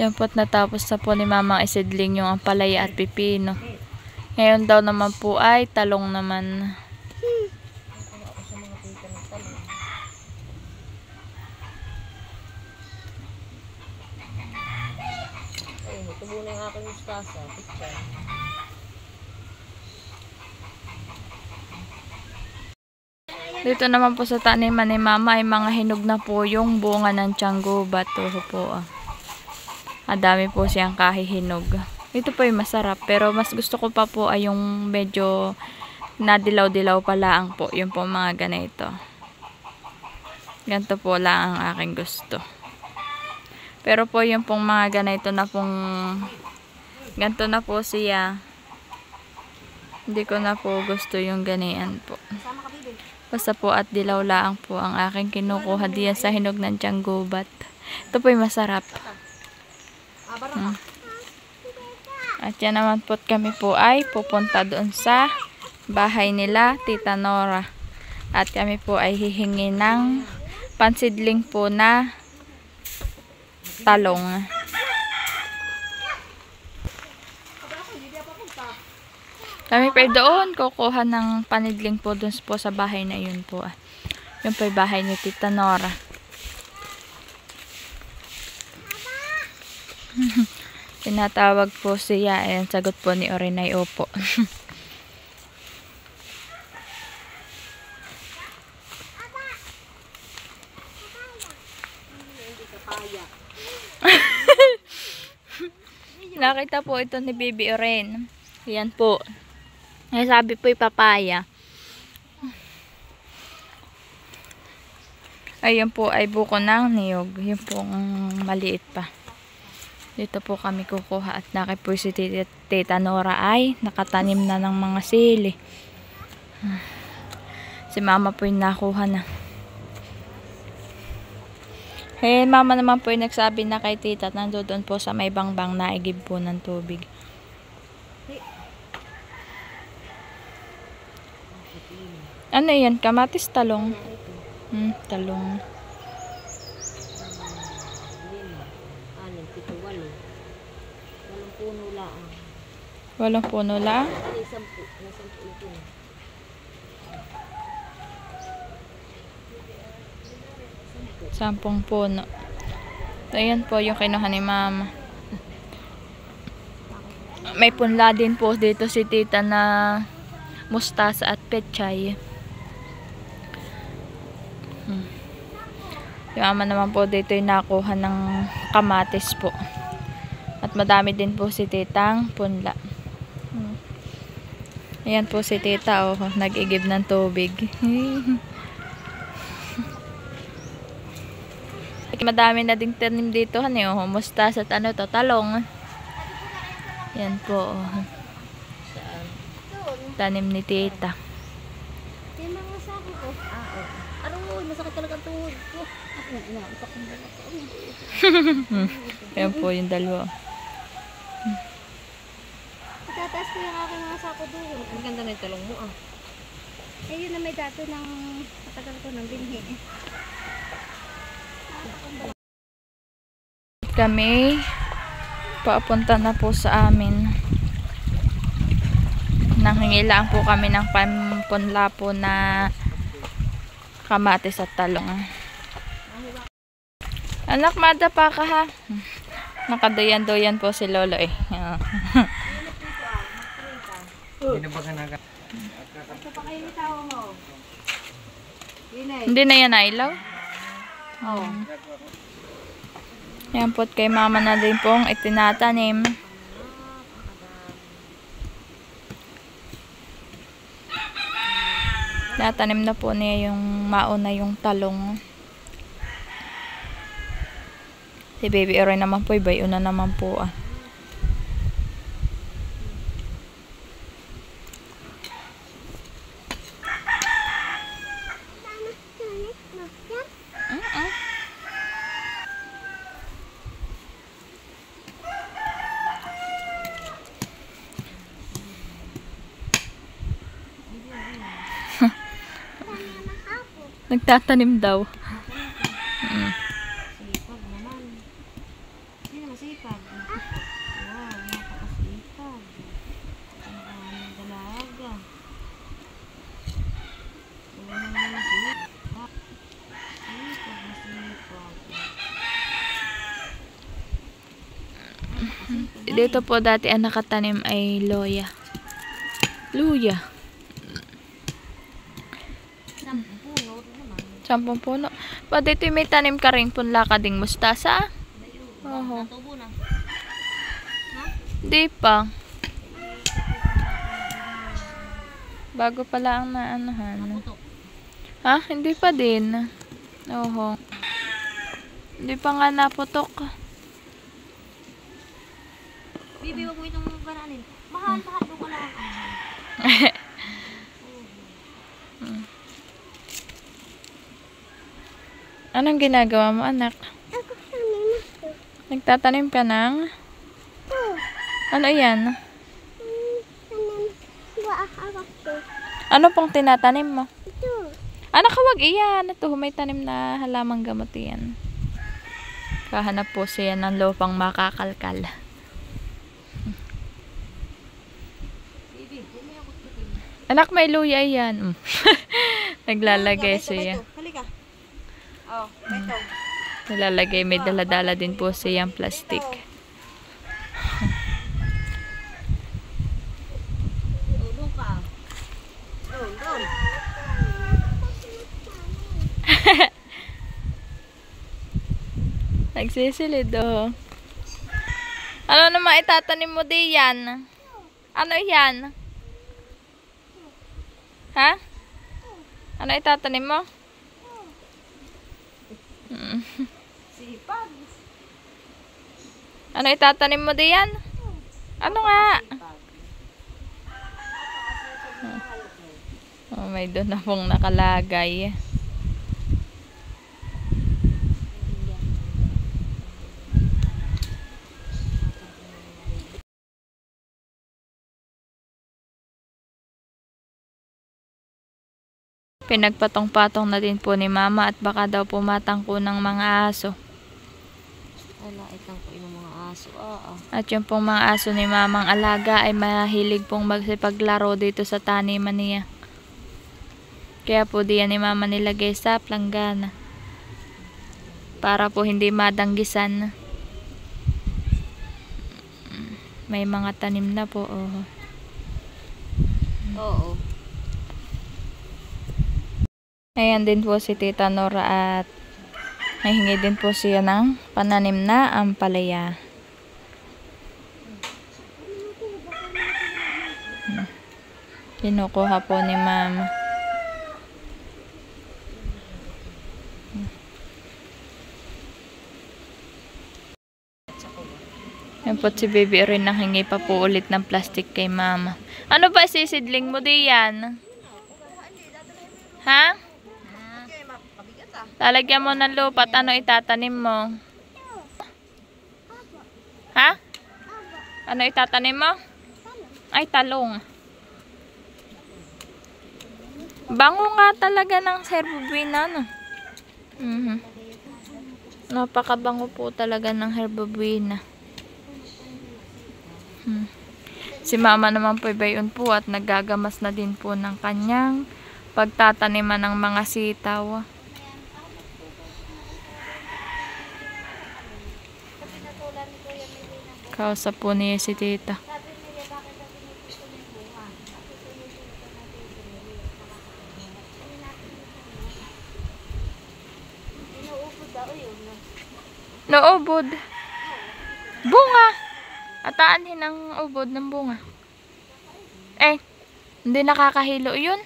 Yan po't natapos na po ni Mamang isidling yung ampalaya at pipino. Ngayon daw naman po ay talong naman. Ay, tubo na yung aking mustasa. Picture. Dito naman po sa taniman ni Mama ay mga hinog na po yung bunga ng tianggubat. Ito po. Dami po siyang kahihinog. Ito po yung masarap. Pero mas gusto ko pa po ay yung medyo nadilaw-dilaw pa lang po. Yung po mga ganito. Ganito po lang ang aking gusto. Pero po yung pong mga ganito na pong ganito na po siya. Hindi ko na po gusto yung ganian po. Basta po at dilaw lang po ang aking kinukuha diyan sa hinog ng tianggubat. Ito po yung masarap. At yan naman po kami po ay pupunta doon sa bahay nila, Tita Nora. At kami po ay hihingi ng pansidling po na talong. Kami pa doon kukuha ng panidling po doon po sa bahay na yun po. Yun po yung bahay ni Tita Nora. Tinatawag po siya. Ayan, sagot po ni Orinay, opo. Nakita po ito ni Baby Oren. Ayan po. Ay, sabi po yung papaya. Ayun po ay buko ng niyog. Yung pong maliit pa. Dito po kami kukuha at nakipoy si Tita Nora ay nakatanim na ng mga sili. Si Mama po yung nakuha na. Eh, Mama naman po yung nagsabi na kay Tita at nandoon po sa may bangbang naigib po ng tubig. Ano yan? Kamatis, talong? Talong. 8 puno lang. 10 puno. So, ayan po yung kinuha ni Mama. May punla din po dito si Tita na mustasa at pechay. Yung Ama naman po dito yung nakuha ng kamatis po. At madami din po si Titang punla. Ayan po si Tita, oh, nag-igib ng tubig. Madami na ding tanim dito, oh, mustasa at ano to, talong. Yan po, oh. Tanim ni Tita. Yan mga sabi ko. Ano mo, masakit talaga ang tuhod ko. Ako na, inaapak ng dalawa ko. Yan po yung dalawa. Itataas ko yung aking mga sako doon. Ang ganda na yung talong mo, Eh, yun na may dato ng matagal ko ng binhi. Kami papunta na po sa amin. Nanghingilaan po kami ng pampunla po na kamatis at talong. Anak, madapa ka ha. Nakadayan-doyan po si Lolo eh. Hindi na yan nailaw? Oo. Yan po't kay Mama na din pong itinatanim. Tinatanim na po niya yung mauna yung talong. Si Baby Eroy naman po, bayo na naman po Nagtatanim daw. Sipag naman. Hindi na masipag. Dito po dati ang nakatanim ay luya. Luya. 10 puno. Pa dito may tanim ka rin punla ka ding mustasa. Oho. Natubo na. Di pa. Bago pala ang naanahan. Ha? Hindi pa din. Oho. Hindi pa nga naputok. Bibi, wag mo itong gananin. Mahal doon ka lang. Anong ginagawa mo, anak? Nagtatanim ka ng? Ano yan? Ano pong tinatanim mo? Anak, wag iyan. Ito, may tanim na halamang gamot yan. Kahanap po siya ng lupang makakalkal. Anak, may luya yan. Naglalagay siya. Halika. Oh, ito. Nilalagay, may daladala din po siyang plastic. Doon ka. Doon. Nagsisilid, oh. Ano naman itatanim mo di yan? Ano yan? Ha? Ano itatanim mo? Sipag. Ano itatanim mo di yan? Ano nga? Oh, may doon na pong nakalagay. Pinagpatong-patong na din po ni mama at baka daw pumatangko ng mga aso. Wala, itang po yung mga aso. At yung pong mga aso ni mamang alaga ay mahilig pong magsipaglaro dito sa taniman niya. Kaya po diyan ni mama nilagay sa planggana. Para po hindi madanggisan. May mga tanim na po. Oh. Oo. Ayan din po si Tita Nora at nahingi din po siya ng pananim na ampalaya. Kinukuha po ni mama. Yan po si baby rin nanghingi pa po ulit ng plastic kay mama. Ano ba sisidling mo diyan? Ha? Lalagyan mo ng lupa at ano itatanim mo? Ha? Ano itatanim mo? Ay, talong. Bango nga talaga ng herbabuena, no? Napakabango po talaga ng herbabuena. Si mama naman po bayon po at naggagamas na din po ng kanyang pagtataniman ng mga sitaw. Kausap po niya si tita. Naubod. Bunga. Ataanhin ang ubod ng bunga. Eh, hindi nakakahilo yun.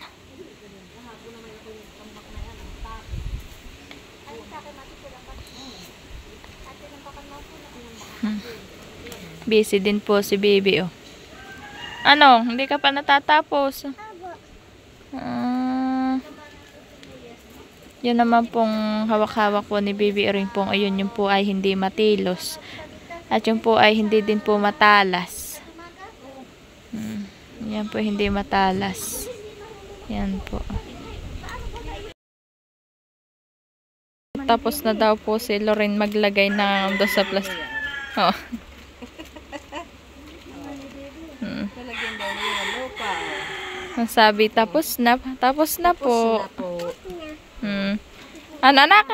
Busy din po si baby, oh. Ano? Hindi ka pa natatapos? Yun naman pong hawak-hawak po ni baby ring pong ayun yung po ay hindi matilos. At yung po ay hindi din po matalas. Yan po hindi matalas. Yan po. Tapos na daw po si Loren maglagay ng doon sa plastic. Oh. Ang sabi, tapos na po. Tapos na po. Ano, anak?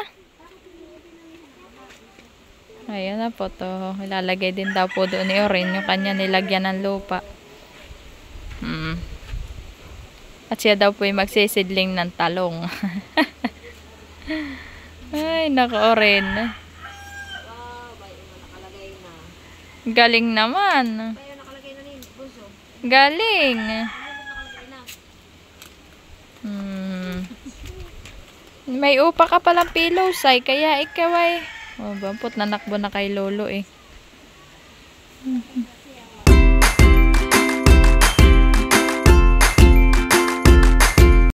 Ayun na po to. Ilalagay din daw po doon ni Orin yung kanya nilagyan ng lupa. At siya daw po yung magsisidling ng talong. Ay, nako Orin. Wow, bayo na nakalagay na. Galing naman. Bayo nakalagay na rin, bunso. Galing. Nakalagay na. May upa ka palang pillows ay kaya ikaw ay. Oh, bampot nanakbo na kay lolo eh.